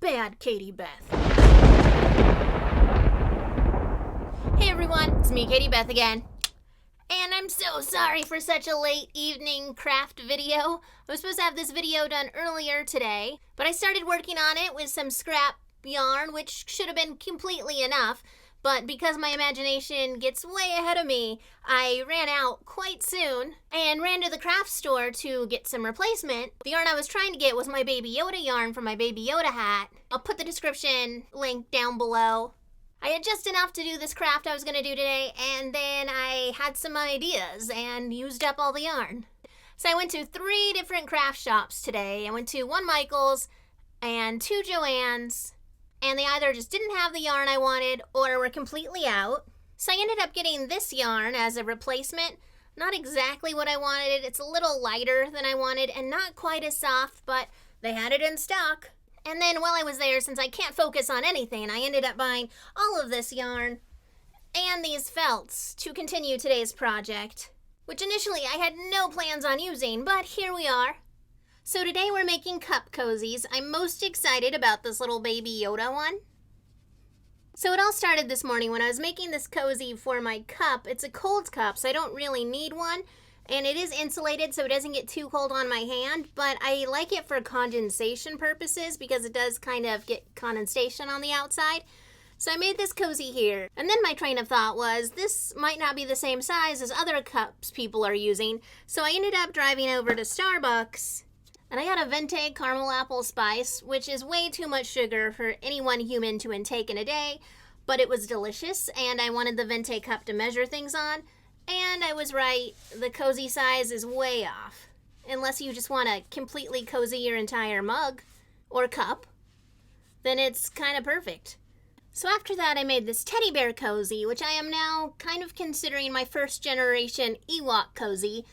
bad KatieBeth. Hey everyone, it's me, KatieBeth again. And I'm so sorry for such a late evening craft video. I was supposed to have this video done earlier today, but I started working on it with some scrap yarn, which should have been completely enough. But because my imagination gets way ahead of me, I ran out quite soon and ran to the craft store to get some replacement. The yarn I was trying to get was my Baby Yoda yarn for my Baby Yoda hat. I'll put the description link down below. I had just enough to do this craft I was going to do today, and then I had some ideas and used up all the yarn. So I went to 3 different craft shops today. I went to one Michael's and 2 Joann's. And they either just didn't have the yarn I wanted or were completely out. So I ended up getting this yarn as a replacement. Not exactly what I wanted. It's a little lighter than I wanted and not quite as soft, but they had it in stock. And then while I was there, since I can't focus on anything, I ended up buying all of this yarn and these felts to continue today's project, which initially I had no plans on using, but here we are. So today we're making cup cozies. I'm most excited about this little Baby Yoda one. So it all started this morning when I was making this cozy for my cup. It's a cold cup, so I don't really need one. And it is insulated, so it doesn't get too cold on my hand. But I like it for condensation purposes because it does kind of get condensation on the outside. So I made this cozy here. And then my train of thought was, this might not be the same size as other cups people are using. So I ended up driving over to Starbucks. And I got a venti caramel apple spice, which is way too much sugar for any one human to intake in a day, but it was delicious, and I wanted the venti cup to measure things on, and I was right, the cozy size is way off. Unless you just want to completely cozy your entire mug, or cup, then it's kind of perfect. So after that, I made this teddy bear cozy, which I am now kind of considering my first generation Ewok cozy.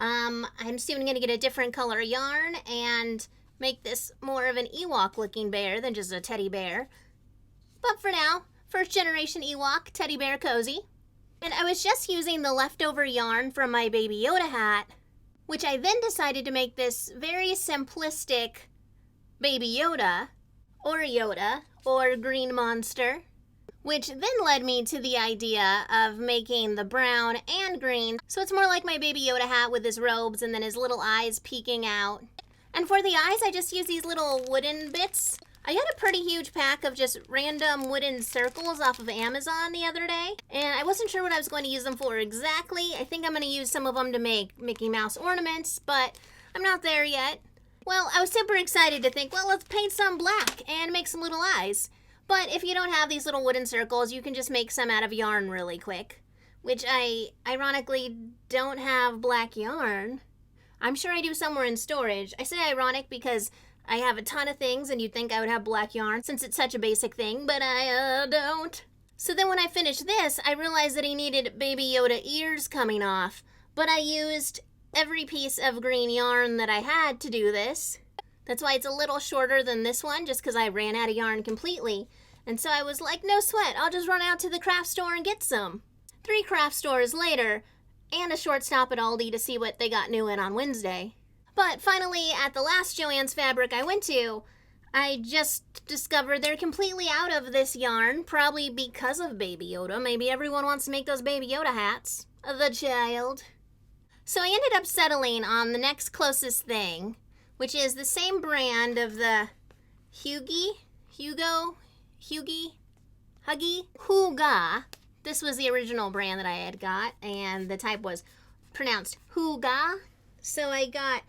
I'm soon going to get a different color yarn and make this more of an Ewok looking bear than just a teddy bear. But for now, first generation Ewok teddy bear cozy. And I was just using the leftover yarn from my Baby Yoda hat, which I then decided to make this very simplistic Baby Yoda, or Green Monster. Which then led me to the idea of making the brown and green. So it's more like my Baby Yoda hat with his robes and then his little eyes peeking out. And for the eyes, I just use these little wooden bits. I got a pretty huge pack of just random wooden circles off of Amazon the other day. And I wasn't sure what I was going to use them for exactly. I think I'm going to use some of them to make Mickey Mouse ornaments, but I'm not there yet. Well, I was super excited to think, well, let's paint some black and make some little eyes. But if you don't have these little wooden circles, you can just make some out of yarn really quick. Which I, ironically, don't have black yarn. I'm sure I do somewhere in storage. I say ironic because I have a ton of things and you'd think I would have black yarn since it's such a basic thing, but I don't. So then when I finished this, I realized that he needed Baby Yoda ears coming off. But I used every piece of green yarn that I had to do this. That's why it's a little shorter than this one, just because I ran out of yarn completely. And so I was like, no sweat, I'll just run out to the craft store and get some. 3 craft stores later, and a short stop at Aldi to see what they got new in on Wednesday. But finally, at the last Joann's Fabric I went to, I just discovered they're completely out of this yarn, probably because of Baby Yoda. Maybe everyone wants to make those Baby Yoda hats. The child. So I ended up settling on the next closest thing, which is the same brand of the Hugga. This was the original brand that I had got, and the type was pronounced Hugga. So I got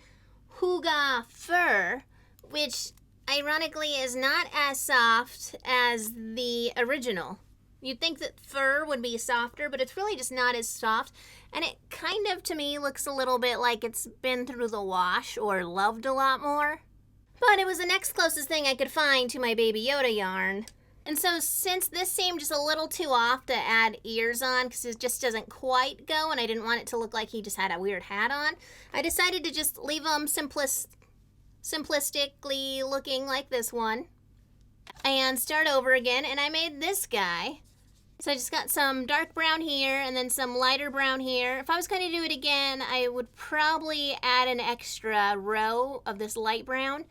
Hugga Fur, which ironically is not as soft as the original. You'd think that fur would be softer, but it's really just not as soft. And it kind of, to me, looks a little bit like it's been through the wash or loved a lot more. But it was the next closest thing I could find to my Baby Yoda yarn. And so since this seemed just a little too off to add ears on, because it just doesn't quite go, and I didn't want it to look like he just had a weird hat on, I decided to just leave them simplistically looking like this one. And start over again, and I made this guy. So I just got some dark brown here and then some lighter brown here. If I was going to do it again, I would probably add an extra row of this light brown.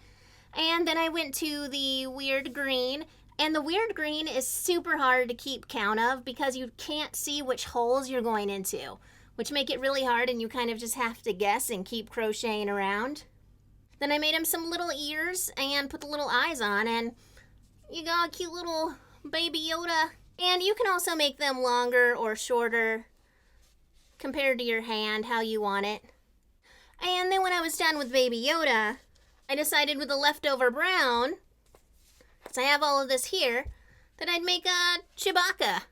And then I went to the weird green. And the weird green is super hard to keep count of because you can't see which holes you're going into, which make it really hard, and you kind of just have to guess and keep crocheting around. Then I made him some little ears and put the little eyes on, and you got a cute little baby Yoda. And you can also make them longer or shorter compared to your hand, how you want it. And then when I was done with baby Yoda, I decided with the leftover brown, because I have all of this here, that I'd make a Chewbacca.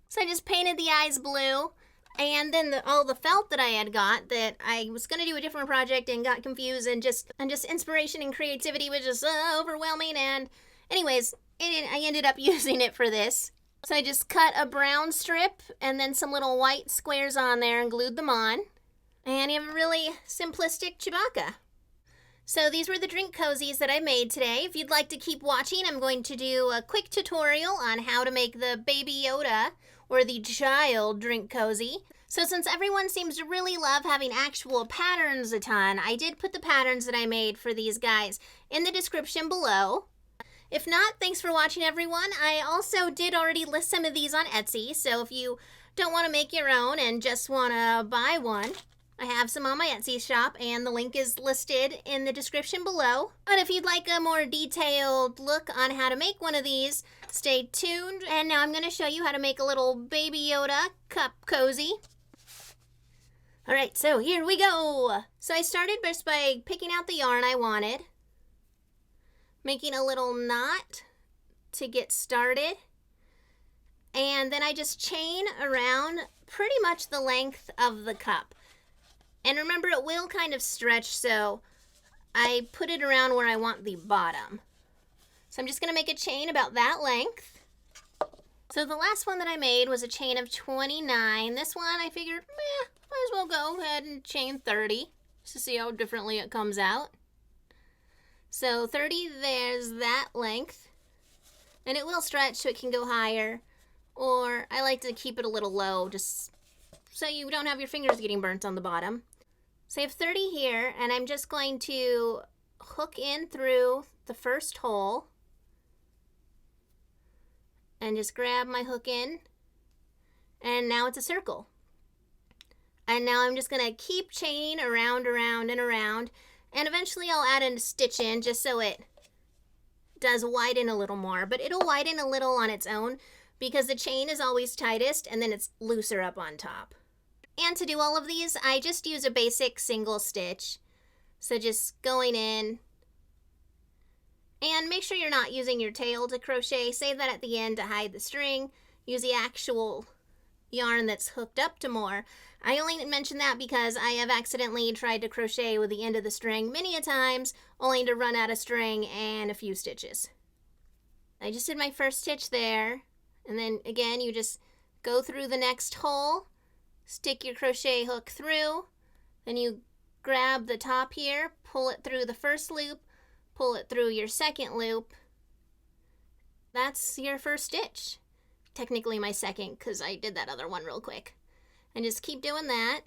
So I just painted the eyes blue, and then all the felt that I had got that I was going to do a different project and got confused, and just inspiration and creativity was just overwhelming. And anyways, I ended up using it for this. So I just cut a brown strip and then some little white squares on there and glued them on. And you have a really simplistic Chewbacca. So these were the drink cozies that I made today. If you'd like to keep watching, I'm going to do a quick tutorial on how to make the Baby Yoda or the child drink cozy. So since everyone seems to really love having actual patterns a ton, I did put the patterns that I made for these guys in the description below. If not, thanks for watching, everyone. I also did already list some of these on Etsy, so if you don't want to make your own and just want to buy one, I have some on my Etsy shop, and the link is listed in the description below. But if you'd like a more detailed look on how to make one of these, stay tuned. And now I'm going to show you how to make a little Baby Yoda cup cozy. Alright, so here we go. So I started just by picking out the yarn I wanted, making a little knot to get started, and then I just chain around pretty much the length of the cup. And remember, it will kind of stretch, so I put it around where I want the bottom. So I'm just going to make a chain about that length. So the last one that I made was a chain of 29. This one I figured, might as well go ahead and chain 30 just to see how differently it comes out. So 30, there's that length. And it will stretch so it can go higher. Or I like to keep it a little low just so you don't have your fingers getting burnt on the bottom. So I have 30 here, and I'm just going to hook in through the first hole and just grab my hook in, and now it's a circle. And now I'm just going to keep chaining around, and around, and eventually I'll add a stitch in just so it does widen a little more, but it'll widen a little on its own because the chain is always tightest and then it's looser up on top. And to do all of these, I just use a basic single stitch. So just going in, and make sure you're not using your tail to crochet. Save that at the end to hide the string. Use the actual yarn that's hooked up to more. I only mention that because I have accidentally tried to crochet with the end of the string many a times, only to run out of string and a few stitches. I just did my first stitch there, and then again you just go through the next hole, stick your crochet hook through, then you grab the top here, pull it through the first loop, pull it through your second loop. That's your first stitch. Technically my second because I did that other one real quick. And just keep doing that.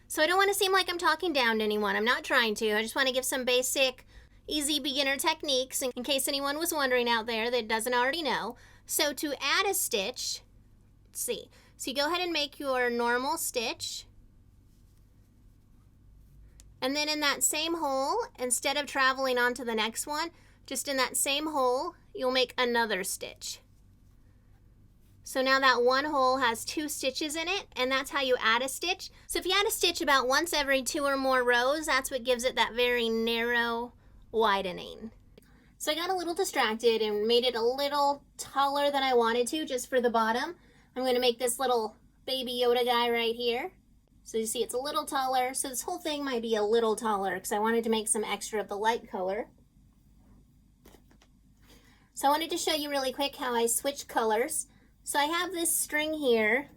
So I don't want to seem like I'm talking down to anyone. I'm not trying to. I just want to give some basic, easy beginner techniques in case anyone was wondering out there that doesn't already know. So to add a stitch, let's see. So you go ahead and make your normal stitch. And then in that same hole, instead of traveling on to the next one, just in that same hole, you'll make another stitch. So now that one hole has 2 stitches in it, and that's how you add a stitch. So if you add a stitch about once every 2 or more rows, that's what gives it that very narrow widening. So I got a little distracted and made it a little taller than I wanted to, just for the bottom. I'm going to make this little Baby Yoda guy right here. So you see it's a little taller. So this whole thing might be a little taller because I wanted to make some extra of the light color. So I wanted to show you really quick how I switch colors. So I have this string here.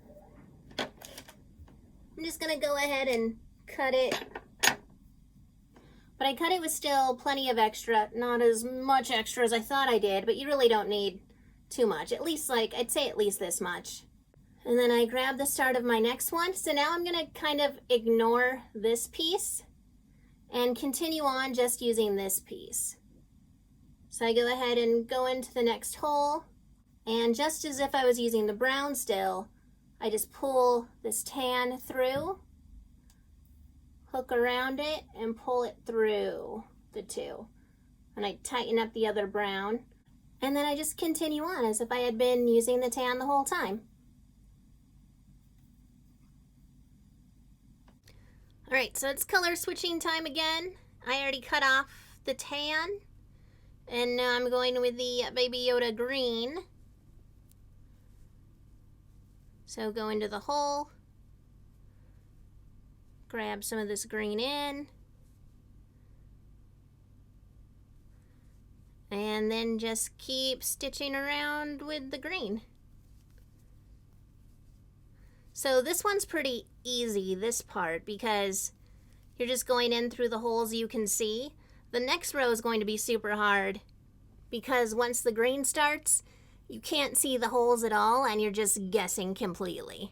I'm just going to go ahead and cut it. But I cut it with still plenty of extra, not as much extra as I thought I did, but you really don't need too much. At least I'd say at least this much. And then I grab the start of my next one. So now I'm going to kind of ignore this piece and continue on just using this piece. So I go ahead and go into the next hole, and just as if I was using the brown still, I just pull this tan through, hook around it, and pull it through the two. And I tighten up the other brown, and then I just continue on as if I had been using the tan the whole time. Alright, so it's color switching time again. I already cut off the tan, and now I'm going with the Baby Yoda green. So go into the hole, grab some of this green in, and then just keep stitching around with the green. So this one's pretty easy, this part, because you're just going in through the holes you can see. The next row is going to be super hard because once the green starts, you can't see the holes at all and you're just guessing completely.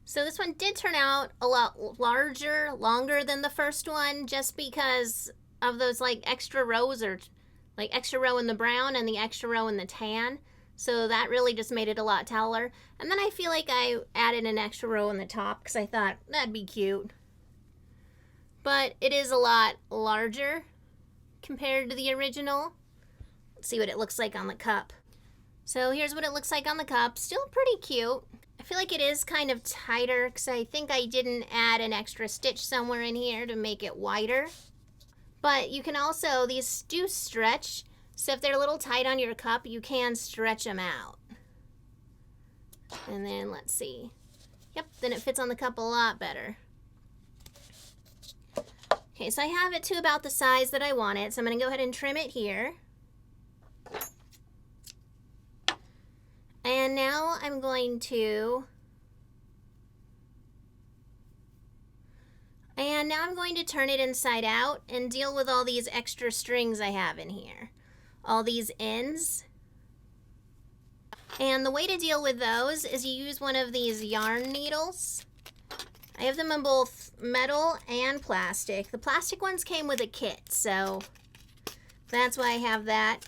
So this one did turn out a lot larger, longer than the first one, just because of those like extra rows, or like extra row in the brown and the extra row in the tan. So that really just made it a lot taller. And then I feel like I added an extra row on the top because I thought that'd be cute. But it is a lot larger compared to the original. Let's see what it looks like on the cup. So here's what it looks like on the cup. Still pretty cute. I feel like it is kind of tighter because I think I didn't add an extra stitch somewhere in here to make it wider. But you can also, these do stretch. So if they're a little tight on your cup, you can stretch them out. And then let's see. Yep, then it fits on the cup a lot better. Okay, so I have it to about the size that I want it. So I'm going to go ahead and trim it here. And now I'm going to turn it inside out and deal with all these extra strings I have in here. All these ends. And the way to deal with those is you use one of these yarn needles. I have them in both metal and plastic. The plastic ones came with a kit, so that's why I have that.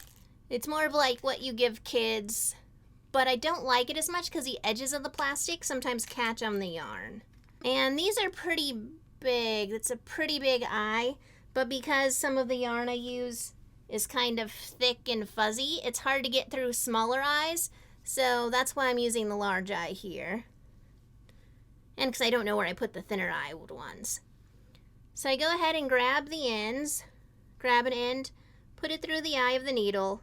It's more of like what you give kids, but I don't like it as much because the edges of the plastic sometimes catch on the yarn. And these are pretty big. It's a pretty big eye, but because some of the yarn I use is kind of thick and fuzzy, it's hard to get through smaller eyes, so that's why I'm using the large eye here. And because I don't know where I put the thinner eyed ones. So I go ahead and grab the ends, grab an end, put it through the eye of the needle.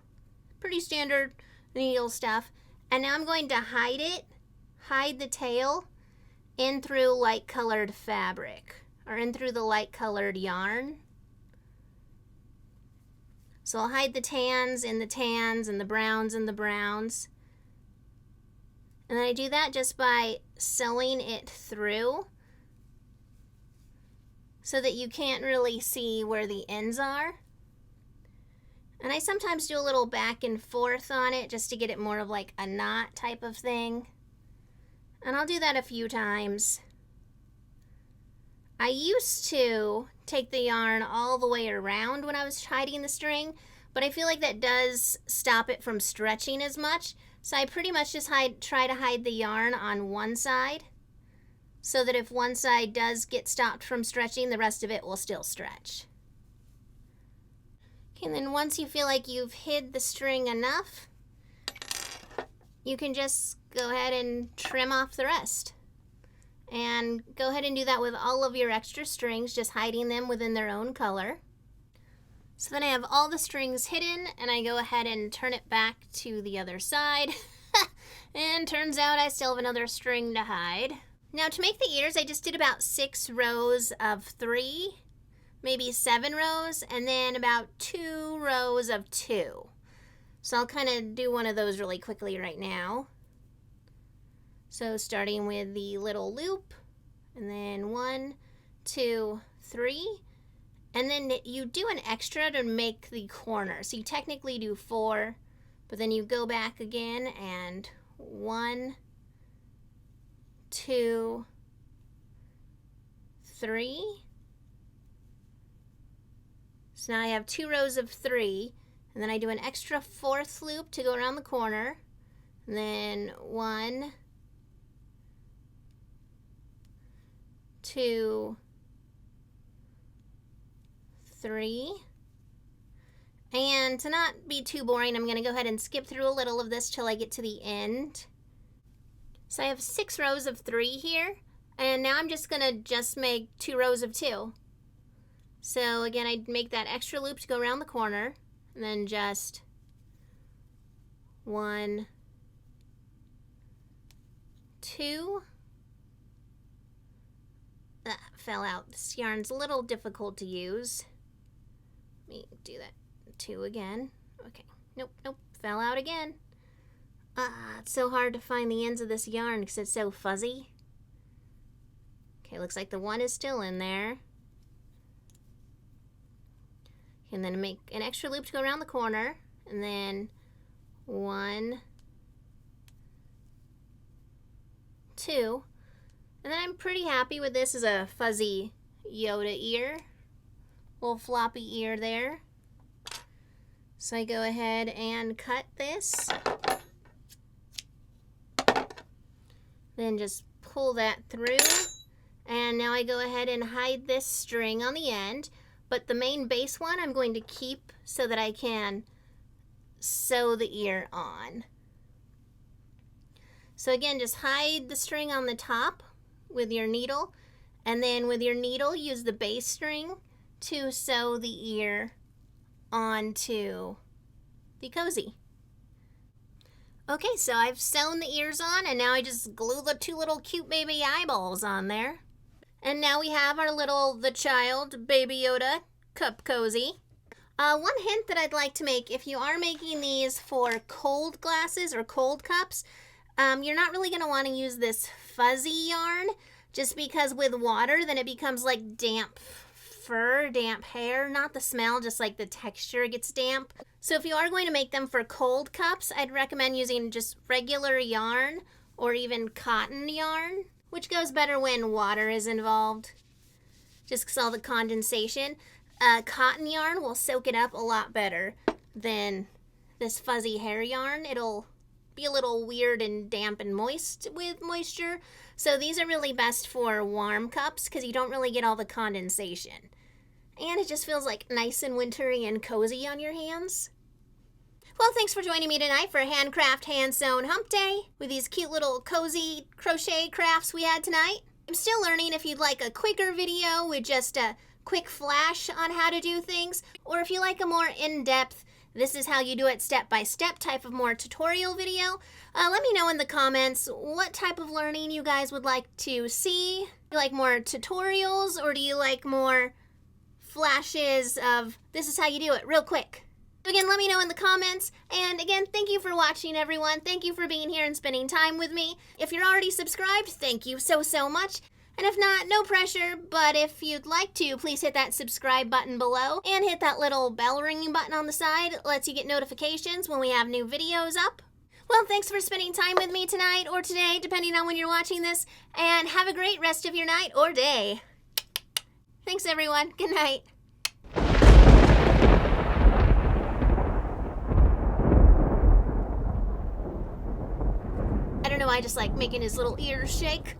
Pretty standard needle stuff. And now I'm going to hide the tail in through light colored fabric, or in through the light colored yarn. So I'll hide the tans in the tans and the browns in the browns. And then I do that just by sewing it through so that you can't really see where the ends are. And I sometimes do a little back and forth on it just to get it more of like a knot type of thing. And I'll do that a few times. I used to take the yarn all the way around when I was hiding the string, but I feel like that does stop it from stretching as much. So I pretty much just try to hide the yarn on one side so that if one side does get stopped from stretching, the rest of it will still stretch. Okay, and then once you feel like you've hid the string enough, you can just go ahead and trim off the rest. And go ahead and do that with all of your extra strings, just hiding them within their own color. So then I have all the strings hidden, and I go ahead and turn it back to the other side. And turns out I still have another string to hide. Now to make the ears, I just did about 6 rows of 3, maybe 7 rows, and then about 2 rows of 2. So I'll kind of do one of those really quickly right now. So starting with the little loop, and then 1, 2, 3, and then you do an extra to make the corner. So you technically do 4, but then you go back again and 1, 2, 3, So now I have 2 rows of 3, and then I do an extra 4th loop to go around the corner, and then 1, 2, 3. And to not be too boring, I'm going to go ahead and skip through a little of this till I get to the end. So I have 6 rows of 3 here, and now I'm just going to make 2 rows of 2. So again, I make that extra loop to go around the corner, and then just 1, 2. That fell out. This yarn's a little difficult to use. Let me do that 2 again. Okay, nope, fell out again. It's so hard to find the ends of this yarn because it's so fuzzy. Okay, looks like the 1 is still in there. And then make an extra loop to go around the corner, and then 1, 2. And then I'm pretty happy with this as a fuzzy Yoda ear. Little floppy ear there. So I go ahead and cut this. Then just pull that through. And now I go ahead and hide this string on the end. But the main base one I'm going to keep so that I can sew the ear on. So again, just hide the string on the top with your needle, and then with your needle use the base string to sew the ear onto the cozy. Okay, so I've sewn the ears on, and now I just glue the 2 little cute baby eyeballs on there. And now we have our the child, Baby Yoda, cup cozy. One hint that I'd like to make, if you are making these for cold glasses or cold cups, you're not really going to want to use this fuzzy yarn, just because with water, then it becomes like damp fur, damp hair. Not the smell, just like the texture gets damp. So if you are going to make them for cold cups, I'd recommend using just regular yarn or even cotton yarn, which goes better when water is involved, just because all the condensation. Cotton yarn will soak it up a lot better than this fuzzy hair yarn. It'll be a little weird and damp and moist with moisture. So these are really best for warm cups because you don't really get all the condensation. And it just feels like nice and wintry and cozy on your hands. Well, thanks for joining me tonight for Handcraft Handsewn Humpday with these cute little cozy crochet crafts we had tonight. I'm still learning if you'd like a quicker video with just a quick flash on how to do things, or if you like a more in-depth, this is how you do it step-by-step type of more tutorial video. Let me know in the comments what type of learning you guys would like to see. Do you like more tutorials, or do you like more flashes of this is how you do it real quick? Again, let me know in the comments. And again, thank you for watching, everyone. Thank you for being here and spending time with me. If you're already subscribed, thank you so much. And if not, no pressure, but if you'd like to, please hit that subscribe button below and hit that little bell ringing button on the side. It lets you get notifications when we have new videos up. Well, thanks for spending time with me tonight or today, depending on when you're watching this, and have a great rest of your night or day. Thanks, everyone. Good night. I don't know, I just like making his little ears shake.